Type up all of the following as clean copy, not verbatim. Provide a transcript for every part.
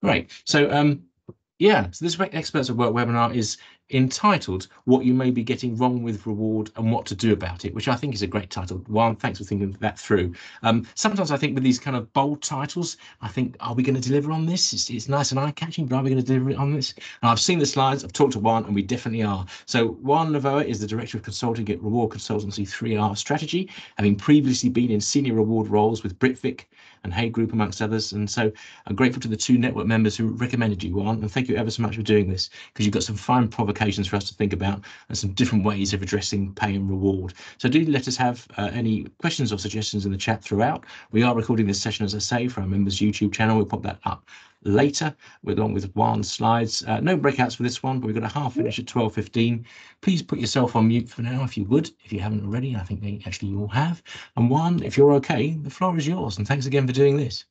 Great. So, yeah, so this Experts at Work webinar is entitled What You May Be Getting Wrong with Reward and What to Do About It, which I think is a great title. Juan, thanks for thinking that through. Sometimes I think with these kind of bold titles, I think, are we going to deliver on this? It's nice and eye-catching, but are we going to deliver on this? And I've seen the slides, I've talked to Juan, and we definitely are. So Juan Novoa is the Director of Consulting at Reward Consultancy 3R Strategy, having previously been in senior reward roles with Britvic and Hay Group, amongst others. And so I'm grateful to the 2 network members who recommended you, Juan, and thank you ever so much for doing this, because you've got some fine provocations for us to think about and some different ways of addressing pay and reward. So do let us have any questions or suggestions in the chat throughout. We are recording this session, as I say, for our members' YouTube channel. We'll pop that up later, along with Juan's slides. No breakouts for this one, but we've got a half finish at 12:15. Please put yourself on mute for now, if you would, if you haven't already. I think they actually all have. And Juan, if you're okay, the floor is yours. And thanks again for doing this.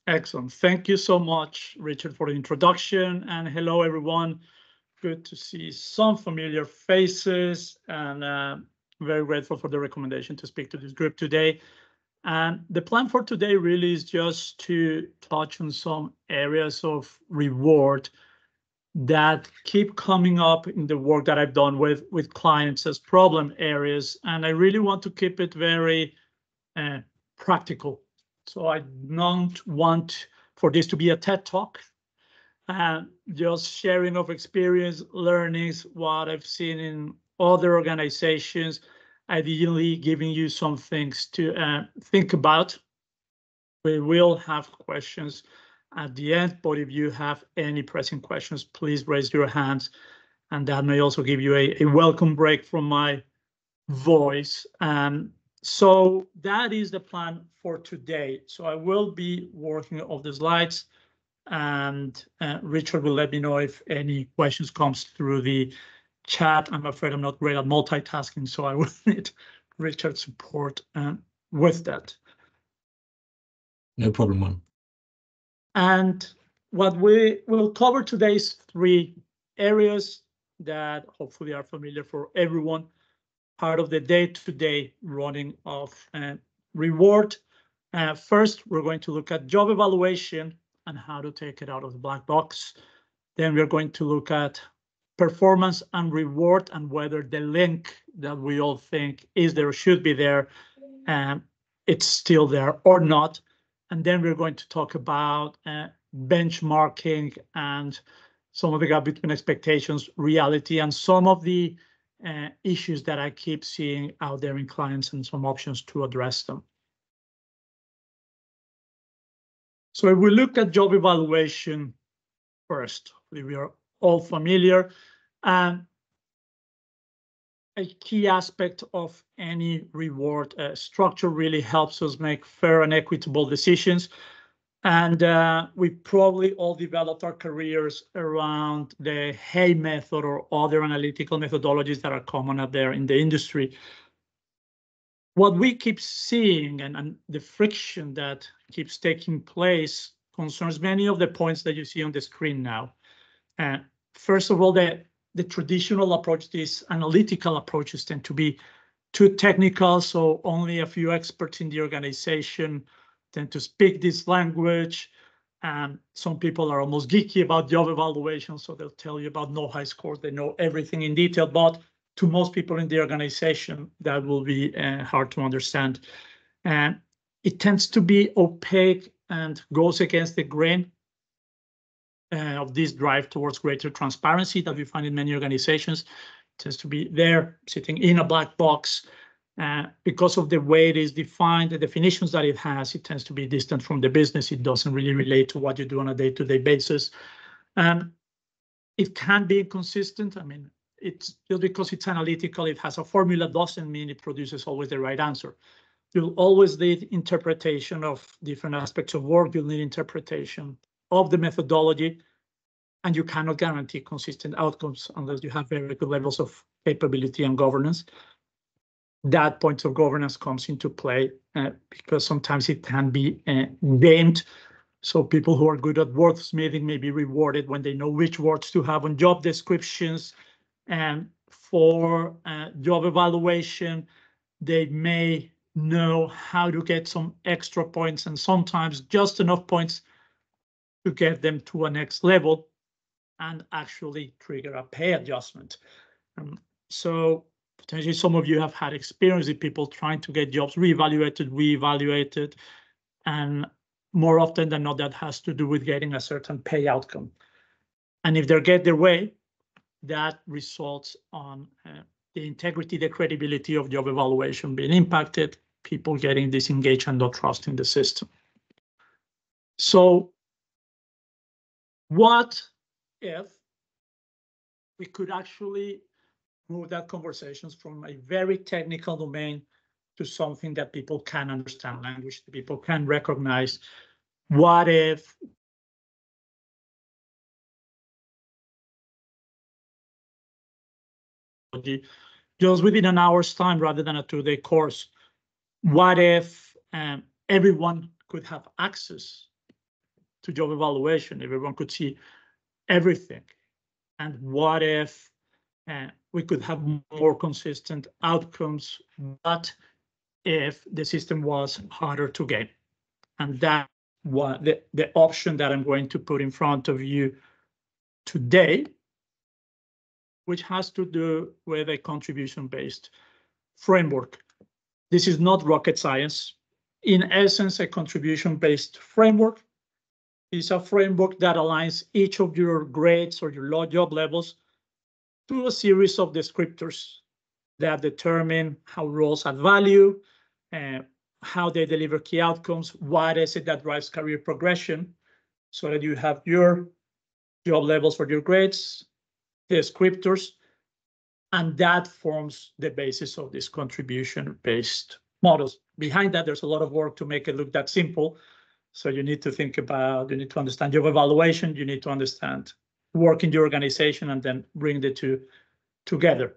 Excellent. Thank you so much, Richard, for the introduction. And hello, everyone. Good to see some familiar faces, and very grateful for the recommendation to speak to this group today. And the plan for today really is just to touch on some areas of reward that keep coming up in the work that I've done with clients as problem areas. And I really want to keep it very practical. So I don't want for this to be a TED Talk, and just sharing of experience, learnings, what I've seen in other organizations, ideally giving you some things to think about. We will have questions at the end, but if you have any pressing questions, please raise your hands, and that may also give you a welcome break from my voice. So that is the plan for today. So I will be working off the slides, and Richard will let me know if any questions comes through the chat. I'm afraid I'm not great at multitasking, so I will need Richard's support with that. No problem, Juan. And what we will cover today is 3 areas that hopefully are familiar for everyone, part of the day-to-day running of reward. First, we're going to look at job evaluation and how to take it out of the black box. Then we're going to look at performance and reward and whether the link that we all think is there or should be there, it's still there or not. And then we're going to talk about benchmarking and some of the gap between expectations, reality, and some of the issues that I keep seeing out there in clients and some options to address them. So if we look at job evaluation first, we are all familiar. A key aspect of any reward structure really helps us make fair and equitable decisions. And we probably all developed our careers around the Hay method or other analytical methodologies that are common out there in the industry. What we keep seeing and the friction that keeps taking place concerns many of the points that you see on the screen now. First of all, the traditional approach, these analytical approaches tend to be too technical, so only a few experts in the organization tend to speak this language. And some people are almost geeky about job evaluation, so they'll tell you about no high scores, they know everything in detail, but to most people in the organization, that will be hard to understand. And it tends to be opaque and goes against the grain of this drive towards greater transparency that we find in many organizations. It tends to be there, sitting in a black box. Because of the way it is defined, the definitions that it has, it tends to be distant from the business. It doesn't really relate to what you do on a day-to-day basis. It can be inconsistent. I mean, it's just because it's analytical, it has a formula, doesn't mean it produces always the right answer. You'll always need interpretation of different aspects of work. You'll need interpretation of the methodology, and you cannot guarantee consistent outcomes unless you have very good levels of capability and governance. That point of governance comes into play because sometimes it can be gamed. So people who are good at wordsmithing may be rewarded when they know which words to have on job descriptions. And for job evaluation, they may know how to get some extra points and sometimes just enough points to get them to a next level and actually trigger a pay adjustment. So potentially some of you have had experience with people trying to get jobs reevaluated, and more often than not, that has to do with getting a certain pay outcome. And if they get their way, that results on the integrity, the credibility of job evaluation being impacted, people getting disengaged and not trusting the system. So what if we could actually move that conversations from a very technical domain to something that people can understand, language that people can recognize? What if just within an hour's time rather than a 2-day course? What if everyone could have access to job evaluation? Everyone could see everything. And what if we could have more consistent outcomes? What if the system was harder to get? And that's what the option that I'm going to put in front of you today, which has to do with a contribution-based framework. This is not rocket science. In essence, a contribution-based framework is a framework that aligns each of your grades or your low job levels to a series of descriptors that determine how roles add value, how they deliver key outcomes, what is it that drives career progression, so that you have your job levels for your grades, descriptors, and that forms the basis of this contribution-based models. Behind that, there's a lot of work to make it look that simple. So you need to think about, you need to understand job evaluation, you need to understand work in the organization, and then bring the two together.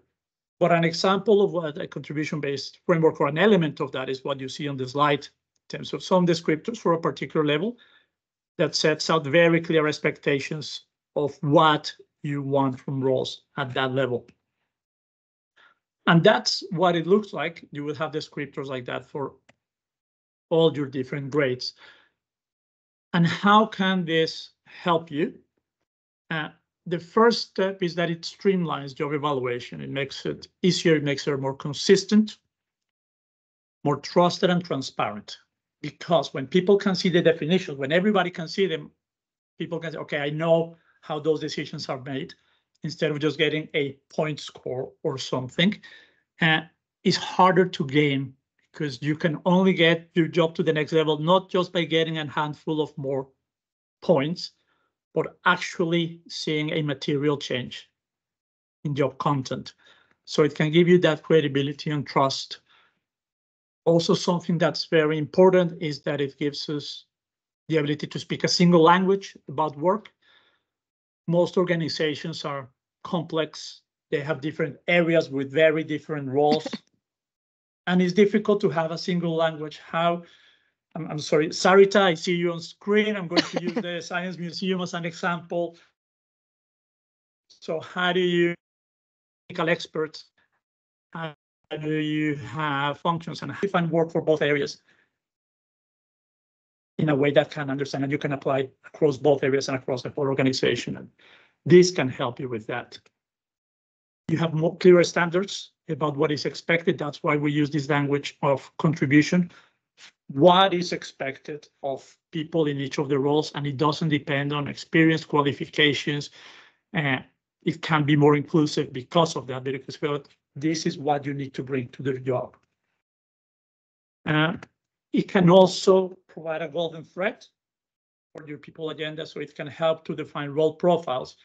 But an example of what a contribution-based framework, or an element of that, is what you see on the slide in terms of some descriptors for a particular level that sets out very clear expectations of what you want from roles at that level. And that's what it looks like. You will have descriptors like that for all your different grades. And how can this help you? The first step is that it streamlines job evaluation. It makes it easier, it makes it more consistent, more trusted and transparent. Because when people can see the definitions, when everybody can see them, people can say, okay, I know how those decisions are made, instead of just getting a point score or something. It's harder to gain because you can only get your job to the next level, not just by getting a handful of more points, but actually seeing a material change in job content. So it can give you that credibility and trust. Also, something that's very important is that it gives us the ability to speak a single language about work. Most organizations are complex. They have different areas with very different roles. And it's difficult to have a single language. I'm sorry, Sarita, I see you on screen. I'm going to use the Science Museum as an example. So how do you technical experts, how do you have functions and define work for both areas in a way that can understand and you can apply across both areas and across the whole organization? And this can help you with that. You have more clearer standards about what is expected. That's why we use this language of contribution. What is expected of people in each of the roles, and it doesn't depend on experience, qualifications. It can be more inclusive because of that, because this is what you need to bring to the job. It can also provide a golden thread for your people agenda, so it can help to define role profiles.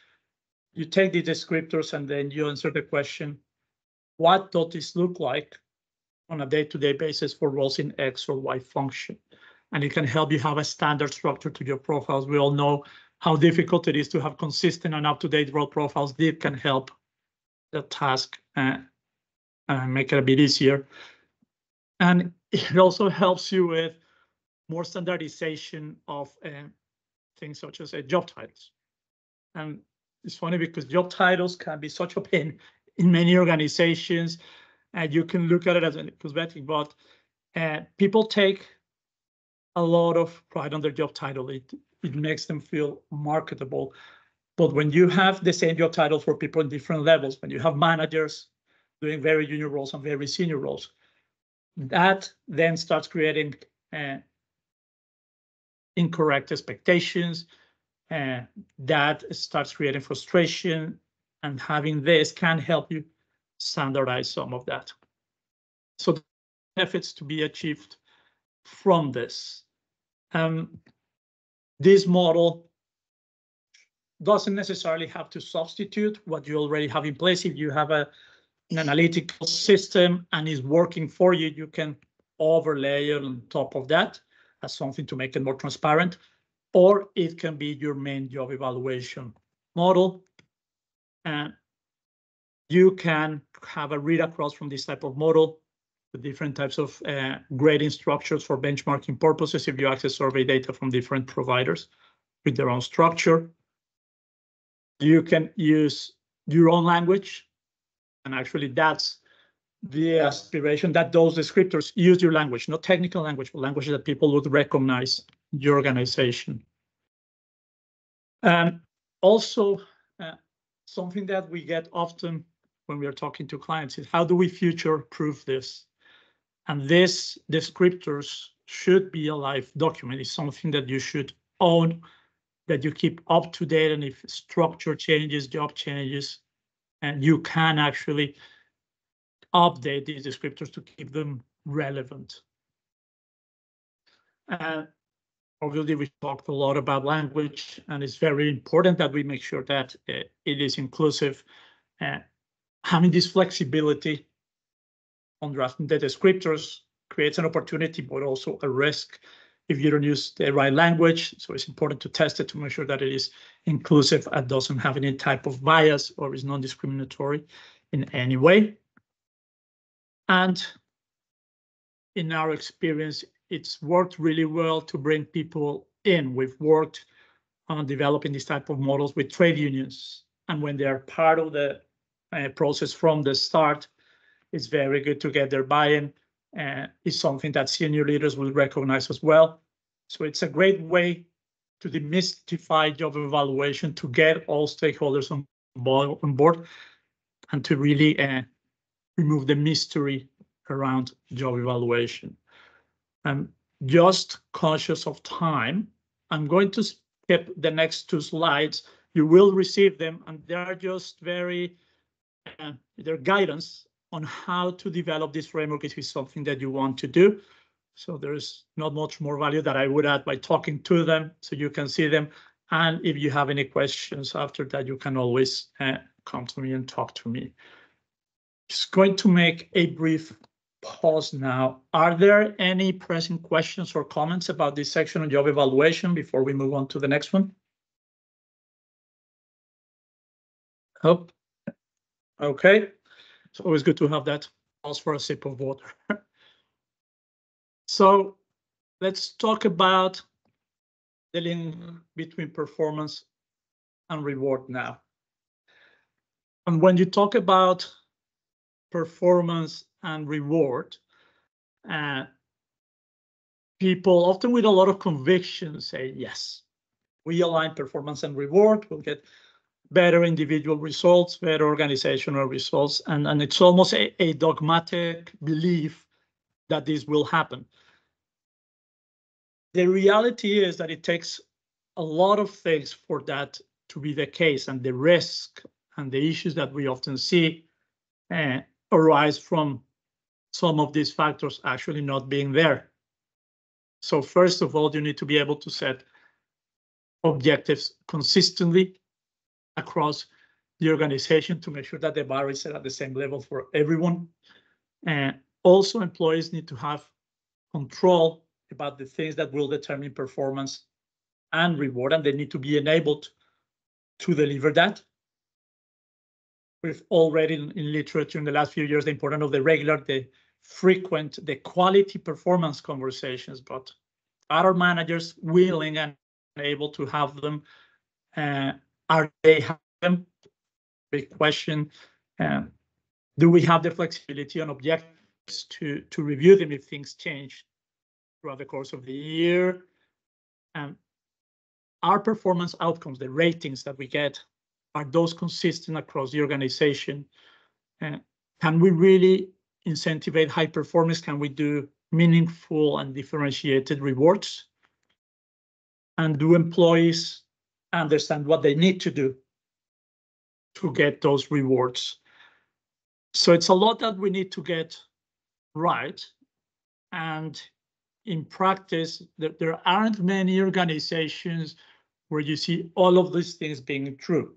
You take the descriptors and then you answer the question, what does this look like on a day-to-day basis for roles in X or Y function? And it can help you have a standard structure to your profiles. We all know how difficult it is to have consistent and up-to-date role profiles. This can help the task make it a bit easier. And it also helps you with more standardization of things such as job titles. And it's funny because job titles can be such a pain in many organizations, and you can look at it as a cosmetic, but people take a lot of pride on their job title. It makes them feel marketable. But when you have the same job title for people in different levels, when you have managers doing very junior roles and very senior roles, that then starts creating incorrect expectations, that starts creating frustration, and having this can help you standardize some of that. So the benefits to be achieved from this. This model doesn't necessarily have to substitute what you already have in place. If you have an analytical system and is working for you, you can overlay on top of that as something to make it more transparent, or it can be your main job evaluation model. And you can have a read across from this type of model with different types of grading structures for benchmarking purposes if you access survey data from different providers with their own structure. You can use your own language, and actually that's the aspiration, that those descriptors use your language, not technical language, but language that people would recognize in your organization. And also, something that we get often when we are talking to clients is how do we future-proof this? And this descriptors should be a live document. It's something that you should own, that you keep up to date, and if structure changes, job changes, and you can actually update these descriptors to keep them relevant. Obviously, we talked a lot about language, and it's very important that we make sure that it is inclusive. Having this flexibility on drafting the descriptors creates an opportunity, but also a risk if you don't use the right language. So it's important to test it to make sure that it is inclusive and doesn't have any type of bias or is non-discriminatory in any way. And in our experience, it's worked really well to bring people in. We've worked on developing this type of models with trade unions. And when they're part of the process from the start, it's very good to get their buy-in. It's something that senior leaders will recognize as well. So it's a great way to demystify job evaluation, to get all stakeholders on board, and to really remove the mystery around job evaluation. I'm just conscious of time. I'm going to skip the next two slides. You will receive them, and they're just very, they're guidance on how to develop this framework if it's something that you want to do. So there's not much more value that I would add by talking to them, so you can see them. And if you have any questions after that, you can always come to me and talk to me. Just going to make a brief pause now. Are there any pressing questions or comments about this section on job evaluation before we move on to the next one? Oh, okay. It's always good to have that pause for a sip of water. So let's talk about the link between performance and reward now. And when you talk about performance and reward, people often with a lot of conviction say, yes, we align performance and reward, we'll get better individual results, better organizational results, and it's almost a dogmatic belief that this will happen. The reality is that it takes a lot of things for that to be the case, and the risk and the issues that we often see arise from some of these factors actually not being there. So first of all, you need to be able to set objectives consistently across the organization to make sure that the bar is set at the same level for everyone. And also employees need to have control about the things that will determine performance and reward, and they need to be enabled to deliver that. We've all read in literature in the last few years the importance of the regular, the frequent, the quality performance conversations, but are managers willing and able to have them? Are they having them? Big question. Do we have the flexibility on objectives to review them if things change? throughout the course of the year. Our performance outcomes, the ratings that we get, are those consistent across the organization? Can we really incentivize high performance? Can we do meaningful and differentiated rewards? And do employees understand what they need to do to get those rewards? So it's a lot that we need to get right. And in practice, there aren't many organizations where you see all of these things being true.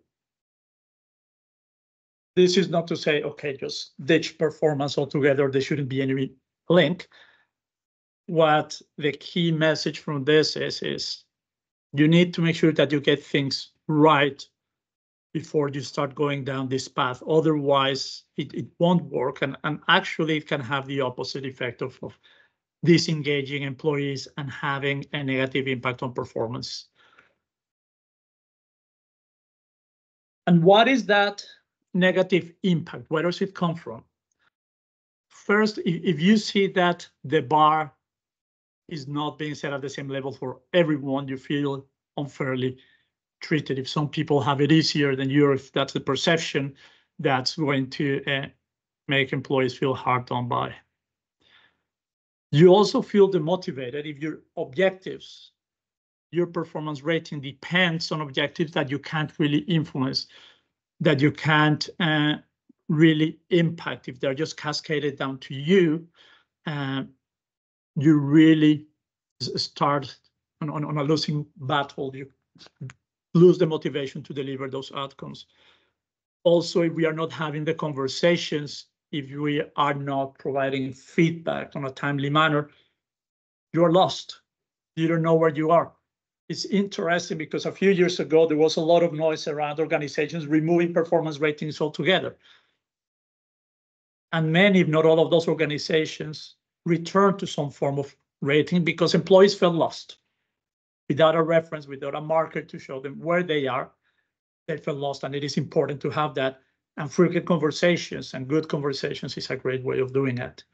This is not to say, okay, just ditch performance altogether. There shouldn't be any link. What the key message from this is you need to make sure that you get things right before you start going down this path. Otherwise, it won't work. And actually, it can have the opposite effect of disengaging employees and having a negative impact on performance. And what is that negative impact? Where does it come from? First, if you see that the bar is not being set at the same level for everyone, you feel unfairly treated. If some people have it easier than you, if that's the perception, that's going to make employees feel hard done by. You also feel demotivated if your objectives, your performance rating depends on objectives that you can't really influence, that you can't really impact. If they're just cascaded down to you, you really start on a losing battle. You lose the motivation to deliver those outcomes. Also, if we are not having the conversations, if we are not providing feedback on a timely manner, you're lost. You don't know where you are. It's interesting because a few years ago, there was a lot of noise around organizations removing performance ratings altogether. And many, if not all of those organizations, returned to some form of rating because employees felt lost. Without a reference, without a marker to show them where they are, they felt lost, and it is important to have that. And frequent conversations and good conversations is a great way of doing it.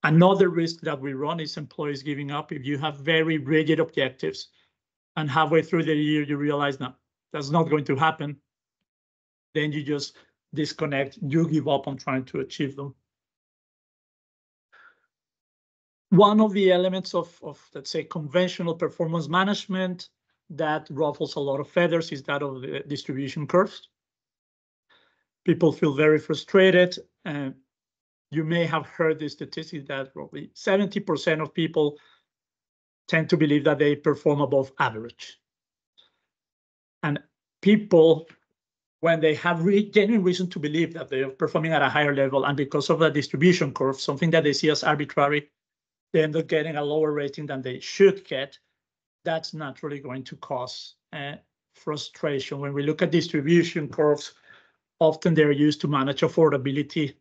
Another risk that we run is employees giving up. If you have very rigid objectives and halfway through the year, you realize, no, that's not going to happen, then you just disconnect, you give up on trying to achieve them. One of the elements of let's say, conventional performance management that ruffles a lot of feathers is that of the distribution curves. People feel very frustrated. And you may have heard the statistic that probably 70% of people tend to believe that they perform above average. And people, when they have genuine reason to believe that they are performing at a higher level, and because of the distribution curve, something that they see as arbitrary, they end up getting a lower rating than they should get. That's naturally going to cause frustration. When we look at distribution curves, often they're used to manage affordability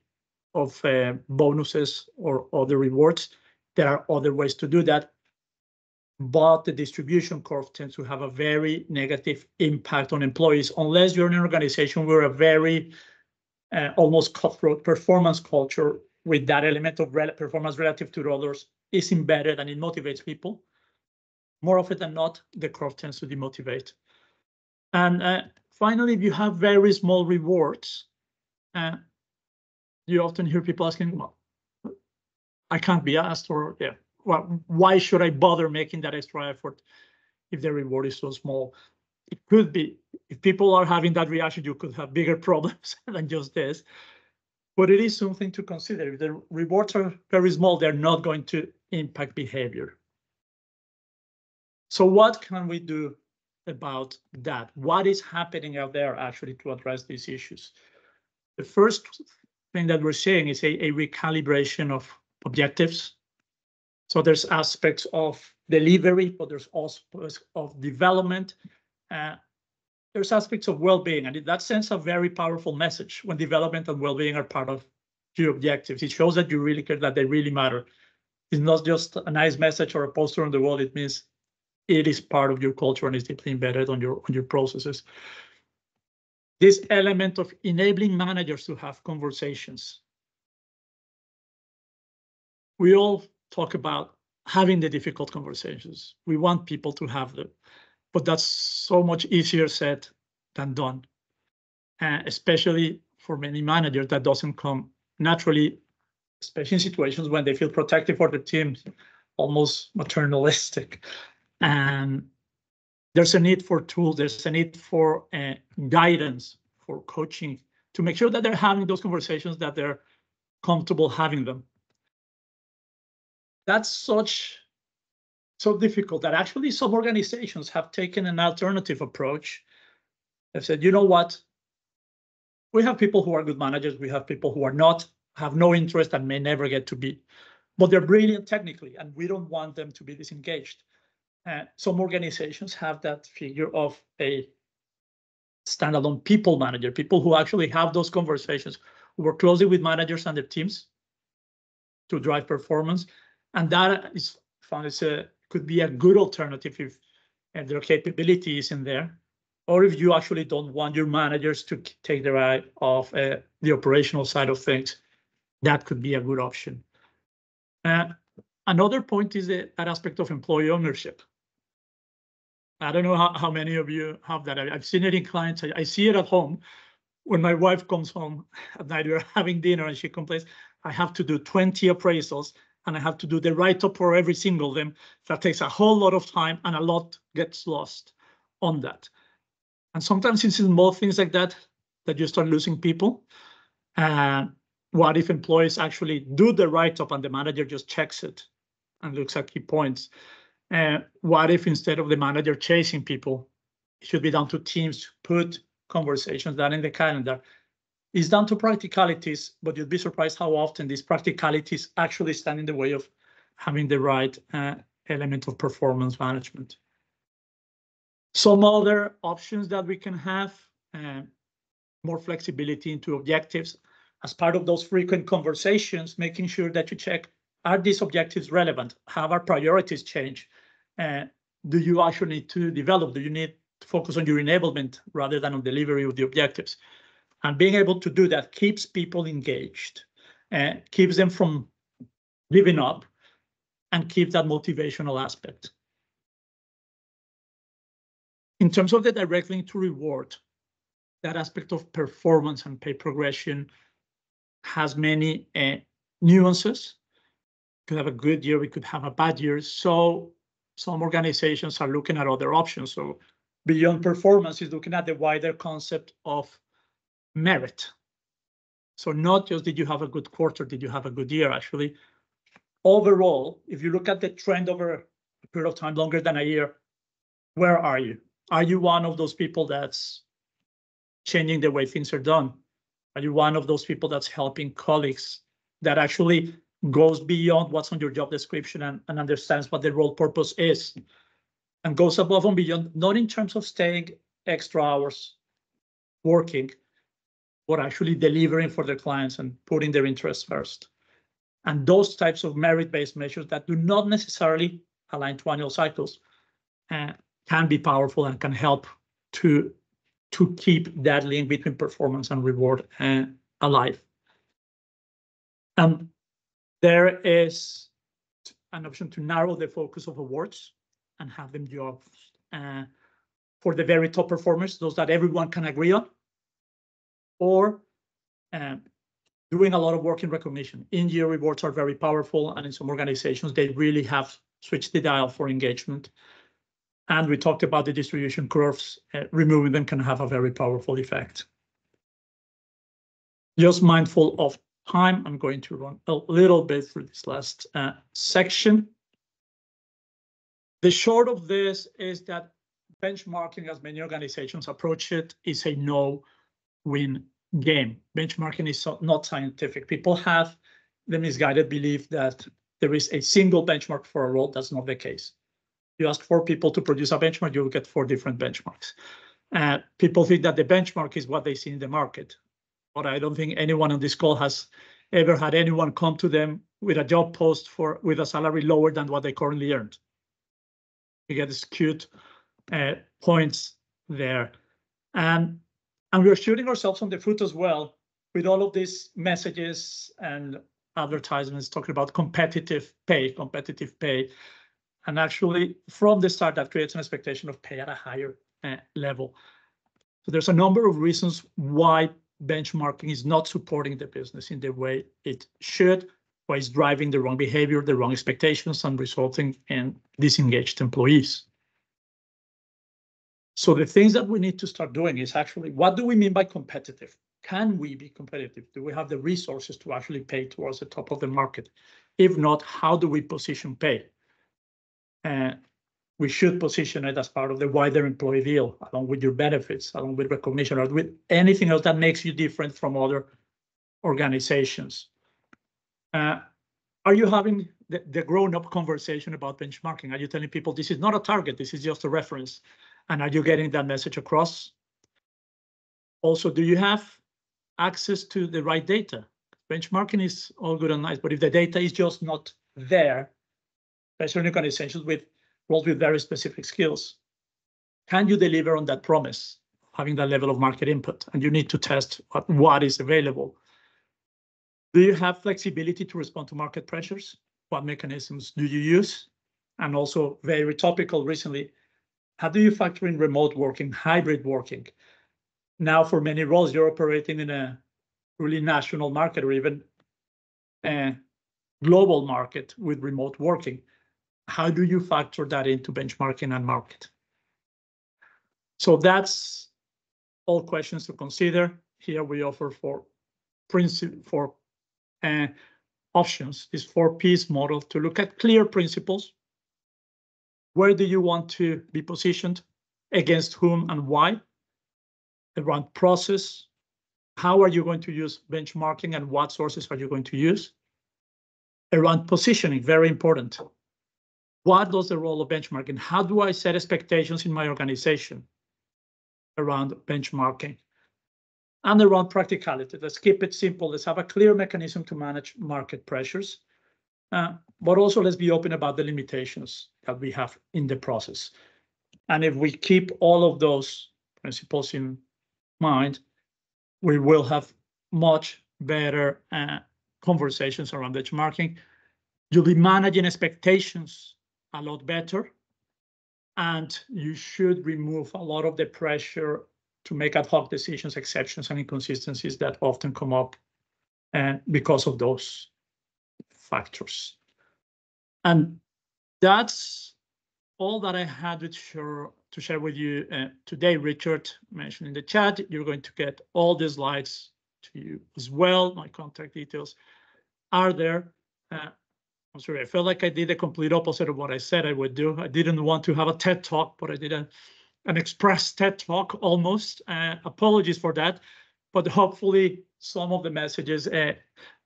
of bonuses or other rewards. There are other ways to do that, but the distribution curve tends to have a very negative impact on employees, unless you're in an organization where a very almost cutthroat performance culture with that element of performance relative to others is embedded and it motivates people. More often than not, the curve tends to demotivate. And finally, if you have very small rewards, you often hear people asking, well, I can't be asked, or yeah, well, why should I bother making that extra effort if the reward is so small? It could be, if people are having that reaction, you could have bigger problems than just this. But it is something to consider. If the rewards are very small, they're not going to impact behavior. So what can we do about that? What is happening out there actually to address these issues? The first thing that we're seeing is a recalibration of objectives. So there's aspects of delivery, but there's also of development. There's aspects of well-being, and in that sense, a very powerful message when development and well-being are part of your objectives. It shows that you really care, that they really matter. It's not just a nice message or a poster on the wall. It means it is part of your culture and is deeply embedded on your processes. This element of enabling managers to have conversations. We all talk about having the difficult conversations. We want people to have them, but that's so much easier said than done. Especially for many managers, that doesn't come naturally, especially in situations when they feel protective for the team, almost maternalistic. And there's a need for tools, there's a need for guidance, for coaching, to make sure that they're having those conversations, that they're comfortable having them. That's so difficult that actually some organizations have taken an alternative approach. They've said, you know what? We have people who are good managers, we have people who are not, have no interest and may never get to be, but they're brilliant technically, and we don't want them to be disengaged. Some organizations have that figure of a standalone people manager, people who actually have those conversations, who work closely with managers and their teams to drive performance. And that is found as could be a good alternative if their capability is in there, or if you actually don't want your managers to take their eye off the operational side of things, that could be a good option. Another point is that aspect of employee ownership. I don't know how many of you have that. I've seen it in clients. I see it at home. When my wife comes home at night, we're having dinner and she complains, I have to do 20 appraisals and I have to do the write-up for every single of them. That takes a whole lot of time and a lot gets lost on that. And sometimes it's small things like that you start losing people. What if employees actually do the write-up and the manager just checks it and looks at key points? What if instead of the manager chasing people, it should be down to teams to put conversations down in the calendar? It's down to practicalities, but you'd be surprised how often these practicalities actually stand in the way of having the right element of performance management. Some other options that we can have, more flexibility into objectives. As part of those frequent conversations, making sure that you check, are these objectives relevant? Have our priorities changed? Do you actually need to develop? Do you need to focus on your enablement rather than on delivery of the objectives? And being able to do that keeps people engaged, keeps them from giving up, and keep that motivational aspect. In terms of the direct link to reward, that aspect of performance and pay progression has many nuances. We could have a good year, we could have a bad year. So some organizations are looking at other options. So beyond performance is looking at the wider concept of merit. So not just did you have a good quarter, did you have a good year? Actually, overall, if you look at the trend over a period of time longer than a year, where are you? Are you one of those people that's changing the way things are done? Are you one of those people that's helping colleagues, that actually goes beyond what's on your job description and understands what the role purpose is, and goes above and beyond, not in terms of staying extra hours working, but actually delivering for their clients and putting their interests first? And those types of merit-based measures that do not necessarily align to annual cycles can be powerful and can help to keep that link between performance and reward alive. There is an option to narrow the focus of awards and have them jobs for the very top performers, those that everyone can agree on, or doing a lot of work in recognition. In-year rewards are very powerful, and in some organizations, they really have switched the dial for engagement. And we talked about the distribution curves. Removing them can have a very powerful effect. Just mindful of time, I'm going to run a little bit through this last section. The short of this is that benchmarking, as many organizations approach it, is a no-win game. Benchmarking is not scientific. People have the misguided belief that there is a single benchmark for a role. That's not the case. You ask 4 people to produce a benchmark, you will get 4 different benchmarks. People think that the benchmark is what they see in the market, but I don't think anyone on this call has ever had anyone come to them with a job post with a salary lower than what they currently earned. You get skewed points there. And we're shooting ourselves on the foot as well with all of these messages and advertisements talking about competitive pay. And actually, from the start, that creates an expectation of pay at a higher level. So there's a number of reasons why benchmarking is not supporting the business in the way it should, why it's driving the wrong behavior, the wrong expectations, and resulting in disengaged employees. So the things that we need to start doing is actually, what do we mean by competitive? Can we be competitive? Do we have the resources to actually pay towards the top of the market? If not, how do we position pay? We should position it as part of the wider employee deal, along with your benefits, along with recognition, or with anything else that makes you different from other organizations. Are you having the grown-up conversation about benchmarking? Are you telling people this is not a target, this is just a reference? And are you getting that message across? Also, do you have access to the right data? Benchmarking is all good and nice, but if the data is just not there, especially in organizations with roles with very specific skills, can you deliver on that promise, having that level of market input? And you need to test what is available. Do you have flexibility to respond to market pressures? What mechanisms do you use? And also very topical recently, how do you factor in remote working, hybrid working? Now, for many roles, you're operating in a really national market or even a global market with remote working. How do you factor that into benchmarking and market? So that's all questions to consider. Here we offer options, this 4Ps model to look at clear principles. Where do you want to be positioned, against whom and why? Around process, how are you going to use benchmarking and what sources are you going to use? Around positioning, very important. What does the role of benchmarking? How do I set expectations in my organization around benchmarking? And around practicality, let's keep it simple. Let's have a clear mechanism to manage market pressures, but also let's be open about the limitations that we have in the process. And if we keep all of those principles in mind, we will have much better conversations around benchmarking. You'll be managing expectations a lot better, and you should remove a lot of the pressure to make ad hoc decisions, exceptions, and inconsistencies that often come up because of those factors. And that's all that I had to share with you today. Richard mentioned in the chat, you're going to get all the slides to you as well. My contact details are there. I'm sorry, I felt like I did the complete opposite of what I said I would do. I didn't want to have a TED Talk, but I did an express TED Talk almost. Apologies for that, but hopefully some of the messages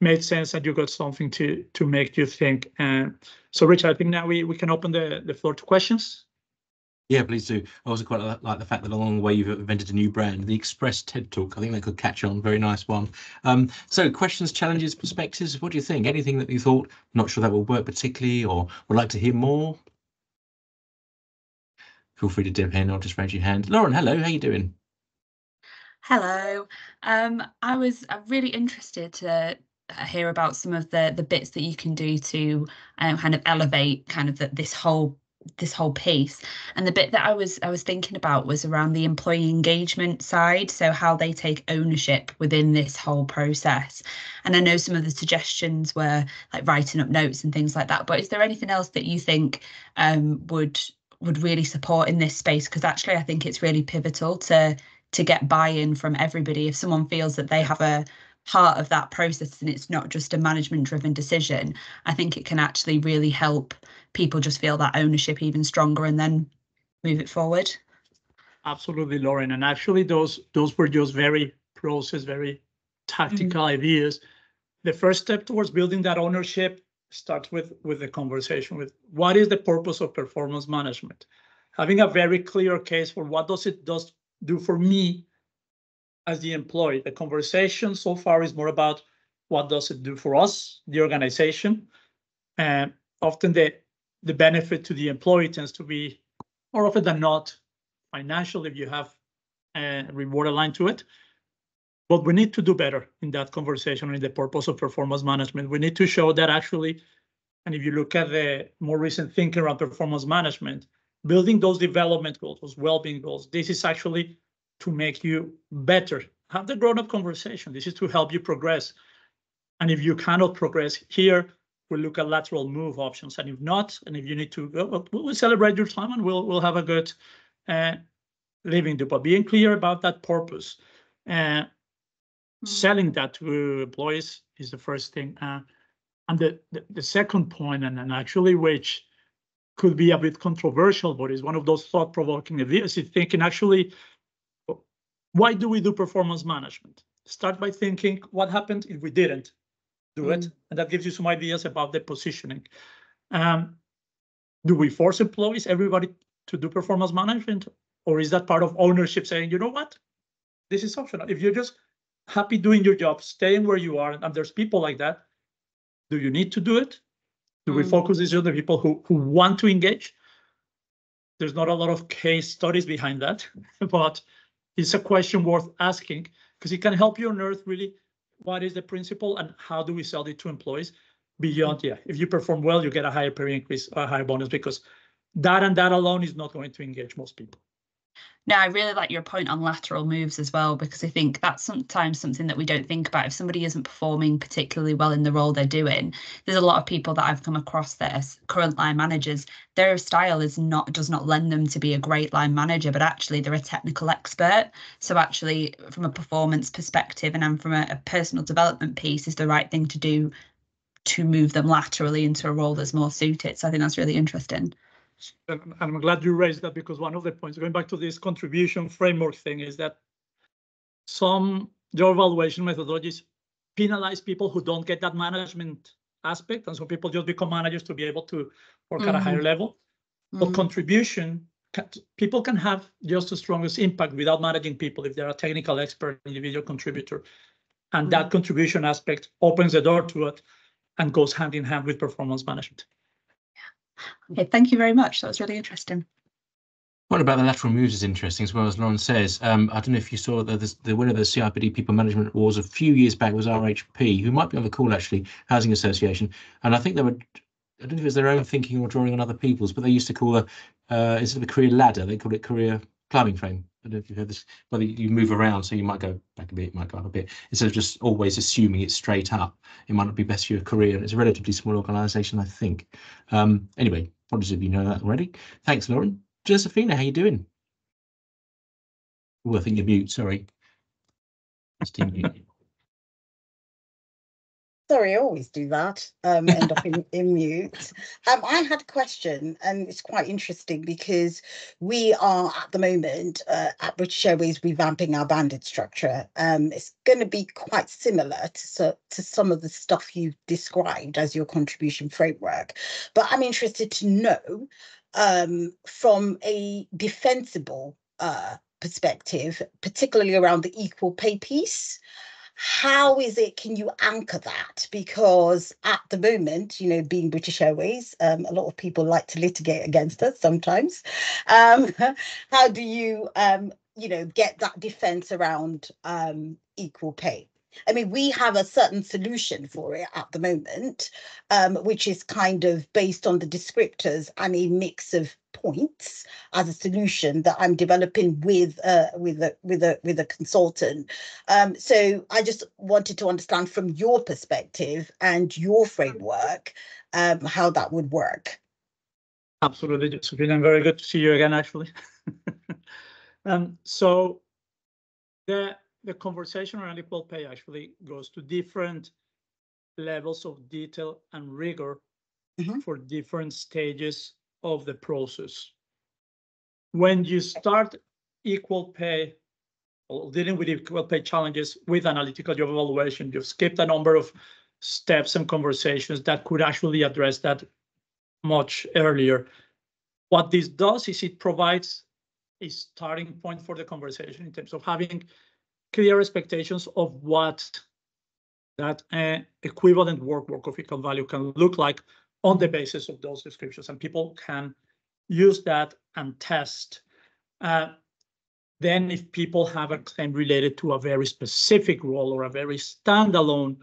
made sense and you got something to make you think. So Richard, I think now we can open the floor to questions. Yeah, please do. I also quite like the fact that along the way you've invented a new brand, the Express TED Talk. I think that could catch on. Very nice one. So questions, challenges, perspectives. What do you think? Anything that you thought, not sure that will work particularly, or would like to hear more? Feel free to dip in or just raise your hand. Lauren, hello, how you doing? Hello. I was really interested to hear about some of the bits that you can do to kind of elevate kind of this whole piece. And the bit that I was thinking about was around the employee engagement side, so how they take ownership within this whole process. And I know some of the suggestions were like writing up notes and things like that, but is there anything else that you think would really support in this space? Because actually I think it's really pivotal to get buy-in from everybody. If someone feels that they have a part of that process and it's not just a management driven decision, I think it can actually really help people just feel that ownership even stronger and then move it forward. Absolutely, Lauren. And actually those were just very process, very tactical ideas. The first step towards building that ownership starts with the conversation with what is the purpose of performance management? Having a very clear case for what does it do for me as the employee. The conversation so far is more about what does it do for us, the organization, and often the benefit to the employee tends to be more often than not financial if you have a reward aligned to it. But we need to do better in that conversation in the purpose of performance management. We need to show that actually, and if you look at the more recent thinking around performance management, building those development goals, those well-being goals, this is actually to make you better. Have the grown-up conversation. This is to help you progress. And if you cannot progress here, we'll look at lateral move options. And if not, and if you need to, we'll celebrate your time and we'll have a good living do. But being clear about that purpose, selling that to employees is the first thing. And the second point, and actually which could be a bit controversial, but is one of those thought-provoking ideas, is thinking actually, why do we do performance management? Start by thinking, what happened if we didn't do it? And that gives you some ideas about the positioning. Do we force employees, everybody, to do performance management? Or is that part of ownership saying, you know what, this is optional. If you're just happy doing your job, staying where you are, and there's people like that, do you need to do it? Do we focus this on the people who want to engage? There's not a lot of case studies behind that, but it's a question worth asking because it can help you unearth really what is the principle and how do we sell it to employees beyond, if you perform well, you get a higher pay increase, a higher bonus, because that and that alone is not going to engage most people. No, I really like your point on lateral moves as well, because I think that's sometimes something that we don't think about. If somebody isn't performing particularly well in the role they're doing, there's a lot of people that I've come across that as current line managers, their style does not lend them to be a great line manager, but actually they're a technical expert. So actually from a performance perspective and from a personal development piece is the right thing to do to move them laterally into a role that's more suited. So I think that's really interesting. And I'm glad you raised that, because one of the points, going back to this contribution framework thing, is that some job evaluation methodologies penalize people who don't get that management aspect, and so people just become managers to be able to work at a higher level. But contribution, people can have just the strongest impact without managing people if they're a technical expert, individual contributor, and that contribution aspect opens the door to it and goes hand in hand with performance management. Okay, thank you very much. That was really interesting. What about the lateral moves is interesting as well, as Lauren says. I don't know if you saw the winner of the CIPD People Management Awards a few years back was RHP, who might be on the call actually, Housing Association. And I think they were, I don't know if it was their own thinking or drawing on other people's, but they used to call instead of a career ladder, they called it career climbing frame. I don't know if you've heard this, whether you move around, so you might go back a bit, you might go up a bit, instead of just always assuming it's straight up. It might not be best for your career, and it's a relatively small organisation, I think. Anyway, apologies if you know that already. Thanks, Lauren. Josephina, how you doing? Oh, I think you're mute, sorry. Sorry, I always do that, end up in mute. I had a question, and it's quite interesting because we are at the moment at British Airways revamping our banded structure. It's going to be quite similar to some of the stuff you've described as your contribution framework. But I'm interested to know, from a defensible perspective, particularly around the equal pay piece, how is it, can you anchor that? Because at the moment, you know, being British Airways, a lot of people like to litigate against us sometimes. How do you, you know, get that defense around equal pay? I mean, we have a certain solution for it at the moment, which is kind of based on the descriptors and a mix of points as a solution that I'm developing with a consultant. So I just wanted to understand from your perspective and your framework how that would work. Absolutely, Josephine, very good to see you again, actually. So the conversation around equal pay actually goes to different levels of detail and rigor for different stages of the process. When you start equal pay or dealing with equal pay challenges with analytical job evaluation, you've skipped a number of steps and conversations that could actually address that much earlier. What this does is it provides a starting point for the conversation in terms of having clear expectations of what that equivalent work of equal value can look like on the basis of those descriptions, and people can use that and test. The Then if people have a claim related to a very specific role or a very standalone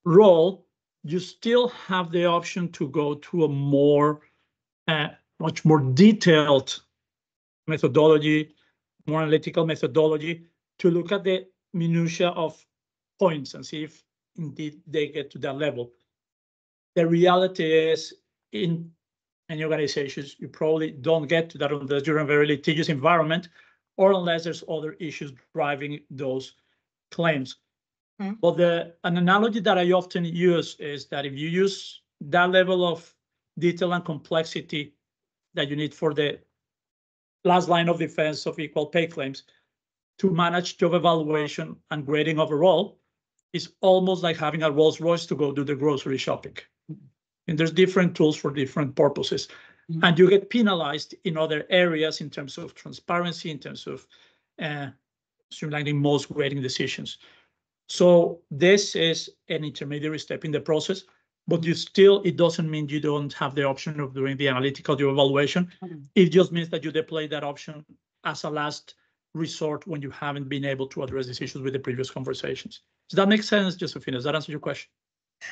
role, you still have the option to go to a more, much more detailed methodology, more analytical methodology to look at the minutia of points and see if indeed they get to that level. The reality is, in many organizations, you probably don't get to that unless you're in a very litigious environment or unless there's other issues driving those claims. But an analogy that I often use is that if you use that level of detail and complexity that you need for the last line of defense of equal pay claims to manage job evaluation and grading overall, is almost like having a Rolls Royce to go do the grocery shopping. And there's different tools for different purposes. And you get penalized in other areas in terms of transparency, in terms of streamlining most grading decisions. So this is an intermediary step in the process, but it doesn't mean you don't have the option of doing the analytical job evaluation. It just means that you deploy that option as a last resort when you haven't been able to address these issues with the previous conversations. Does that make sense, Josephina? Does that answer your question?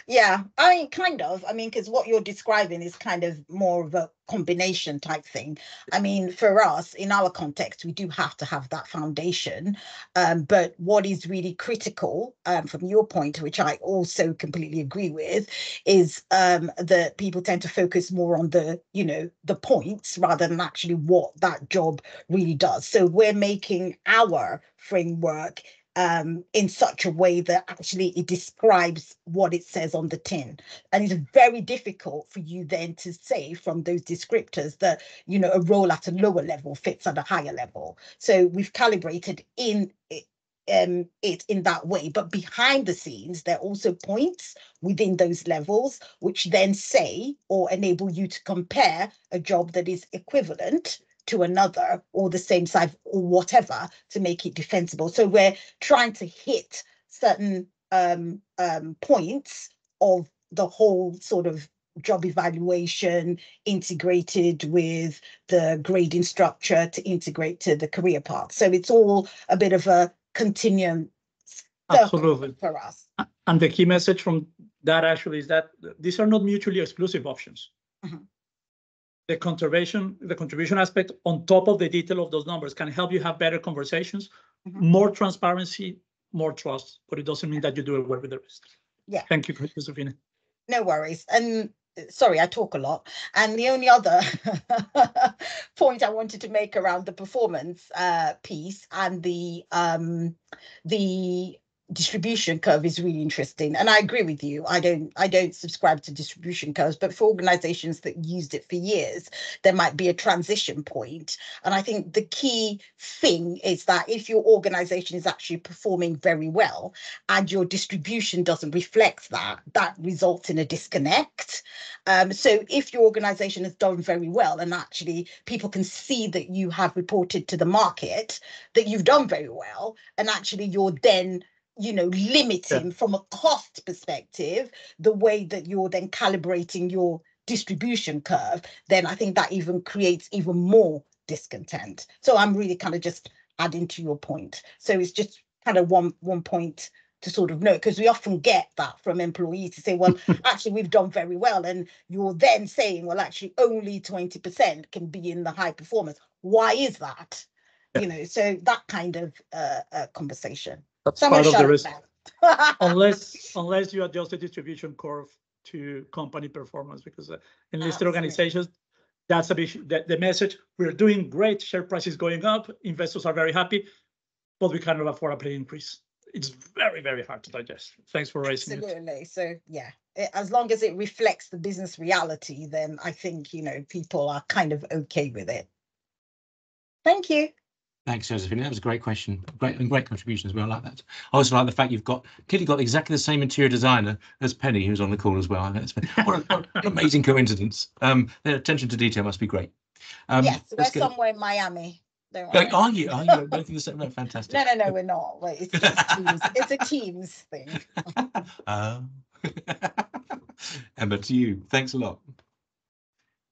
Yeah, I mean, kind of. I mean, because what you're describing is kind of more of a combination type thing. I mean, for us, in our context, we do have to have that foundation. But what is really critical, from your point, which I also completely agree with, is that people tend to focus more on the, the points rather than actually what that job really does. So we're making our framework in such a way that actually it describes what it says on the tin. And it's very difficult for you then to say from those descriptors that, a role at a lower level fits at a higher level. So we've calibrated it in that way. But behind the scenes, there are also points within those levels, which then say or enable you to compare a job that is equivalent to another or the same size or whatever to make it defensible. So we're trying to hit certain points of the whole sort of job evaluation integrated with the grading structure to integrate to the career path. So it's all a bit of a continuum for us. And the key message from that actually is that these are not mutually exclusive options. The contribution aspect on top of the detail of those numbers can help you have better conversations, more transparency, more trust, but it doesn't mean that you do away with the rest. Yeah. Thank you, Josephina. No worries. And sorry, I talk a lot. And the only other point I wanted to make around the performance piece and the distribution curve is really interesting, and I agree with you. I don't subscribe to distribution curves, but for organizations that used it for years, there might be a transition point. And I think the key thing is that if your organization is actually performing very well and your distribution doesn't reflect that results in a disconnect. So if your organization has done very well and actually people can see that you have reported to the market that you've done very well, and actually you're then limiting from a cost perspective, the way that you're then calibrating your distribution curve, then I think that even creates even more discontent. So I'm really kind of just adding to your point. So it's just kind of one point to sort of note, because we often get that from employees to say, well, actually, we've done very well. And you're then saying, well, actually, only 20% can be in the high performance. Why is that? So that kind of conversation. That's part of the risk. unless you adjust the distribution curve to company performance, because in listed organizations, that's a big the message. We're doing great. Share price is going up. Investors are very happy, but we cannot afford a pay increase. It's very, very hard to digest. Thanks for raising it. Absolutely. So yeah, as long as it reflects the business reality, then I think people are kind of okay with it. Thank you. Thanks, Josephine. That was a great question. Great contribution as well. I like that. I also like the fact you've clearly got exactly the same interior designer as Penny, who's on the call as well. I think what an amazing coincidence. Their attention to detail must be great. Yes, we're somewhere in Miami. Are you? Both in the same? No, fantastic. No, we're not. Wait, it's just teams. It's a teams thing. Emma, to you. Thanks a lot.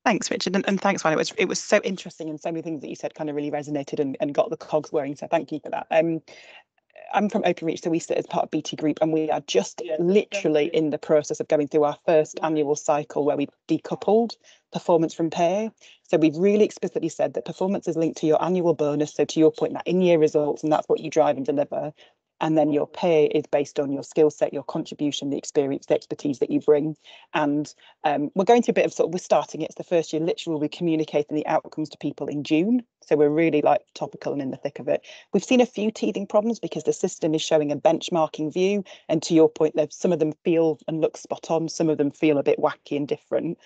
Thanks, Richard, and thanks, Juan. It was so interesting, and so many things that you said kind of really resonated and got the cogs whirring. So thank you for that. I'm from Openreach, so we sit as part of BT Group, and we are just literally in the process of going through our first annual cycle where we've decoupled performance from pay. So we've really explicitly said that performance is linked to your annual bonus. So to your point, that in-year results, and that's what you drive and deliver. And then your pay is based on your skill set, your contribution, the experience, the expertise that you bring. And we're going through a bit of we're starting, it's the first year, literally we'll be communicating the outcomes to people in June. So we're really like topical and in the thick of it. We've seen a few teething problems because the system is showing a benchmarking view. And to your point, some of them feel and look spot on, some of them feel a bit wacky and different.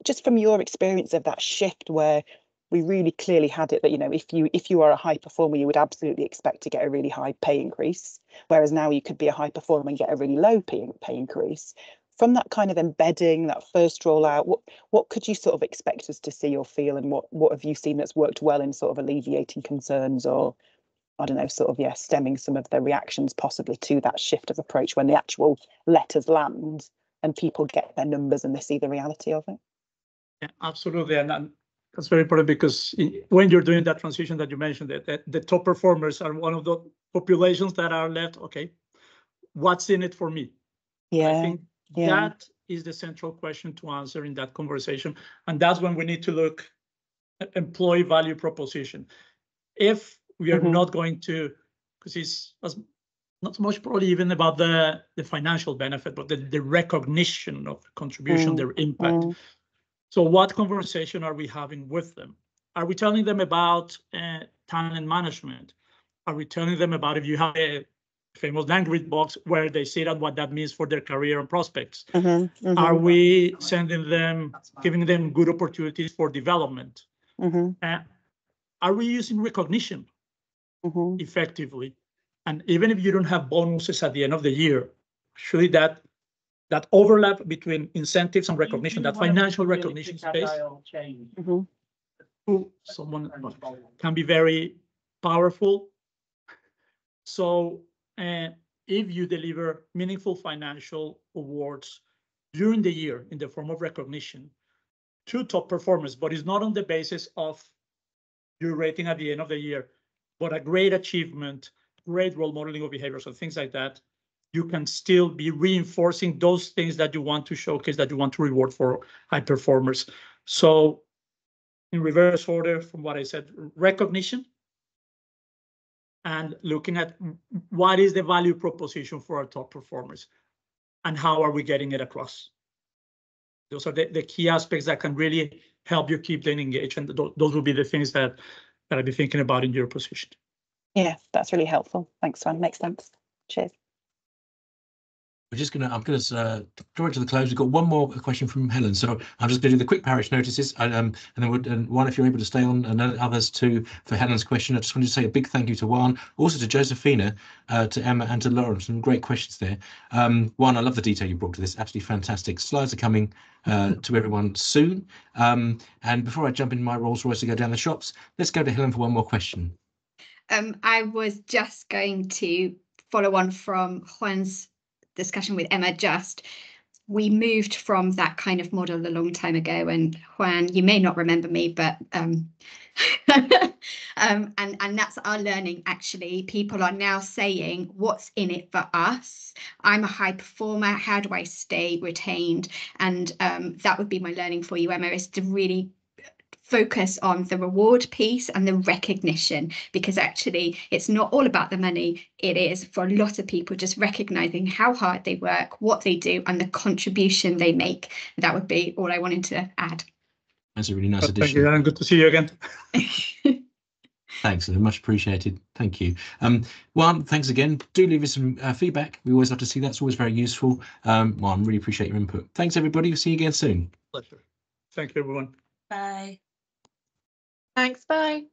Just from your experience of that shift where we really clearly had it that, you know, if you are a high performer, you would absolutely expect to get a really high pay increase, whereas now you could be a high performer and get a really low pay increase. From that kind of embedding, that first rollout, what could you sort of expect us to see or feel, and what have you seen that's worked well in sort of alleviating concerns, or I don't know, sort of, yeah, stemming some of the reactions possibly to that shift of approach when the actual letters land and people get their numbers and they see the reality of it? Yeah, absolutely. And that's very important, because when you're doing that transition that you mentioned, that the top performers are one of the populations that are left, okay, what's in it for me? Yeah, I think that is the central question to answer in that conversation. And that's when we need to look at employee value proposition. If we are not going to, because it's not so much probably even about the financial benefit, but the recognition of contribution, their impact. So what conversation are we having with them? Are we telling them about talent management? Are we telling them about, if you have a famous language box where they say that what that means for their career and prospects? Are we sending them, giving them good opportunities for development? Are we using recognition effectively? And even if you don't have bonuses at the end of the year, surely that overlap between incentives and recognition, that financial recognition space, someone can be very powerful. So if you deliver meaningful financial awards during the year in the form of recognition to top performers, but it's not on the basis of your rating at the end of the year, but a great achievement, great role modeling of behaviors and things like that, you can still be reinforcing those things that you want to showcase, that you want to reward for high performers. So in reverse order from what I said, recognition and looking at what is the value proposition for our top performers and how are we getting it across. Those are the key aspects that can really help you keep them engaged. And those will be the things that I'll be thinking about in your position. Yeah, that's really helpful. Thanks, Juan. Makes sense. Cheers. I'm going to draw it to the close. We've got one more question from Helen, so I'm just going to do the quick parish notices, and then Juan, if you're able to stay on, and others too for Helen's question. I just wanted to say a big thank you to Juan, also to Josephina, to Emma, and to Lauren. Some great questions there. Juan, I love the detail you brought to this. Absolutely fantastic. Slides are coming to everyone soon. And before I jump in my Rolls Royce to go down the shops, let's go to Helen for one more question. I was just going to follow on from Juan's discussion with Emma. We moved from that kind of model a long time ago, and Juan, you may not remember me, but and that's our learning. Actually, people are now saying, what's in it for us? I'm a high performer, how do I stay retained? And that would be my learning for you, Emma, is to really focus on the reward piece and the recognition, because actually it's not all about the money. It is, for a lot of people, just recognizing how hard they work, what they do, and the contribution they make. That would be all I wanted to add. That's a really nice addition. Thank you, Alan. Good to see you again. Thanks, much appreciated. Thank you. Juan, thanks again. Do leave us some feedback. We always love to see that. It's always very useful. Juan, really appreciate your input. Thanks, everybody. We'll see you again soon. Pleasure. Thank you, everyone. Bye. Thanks. Bye.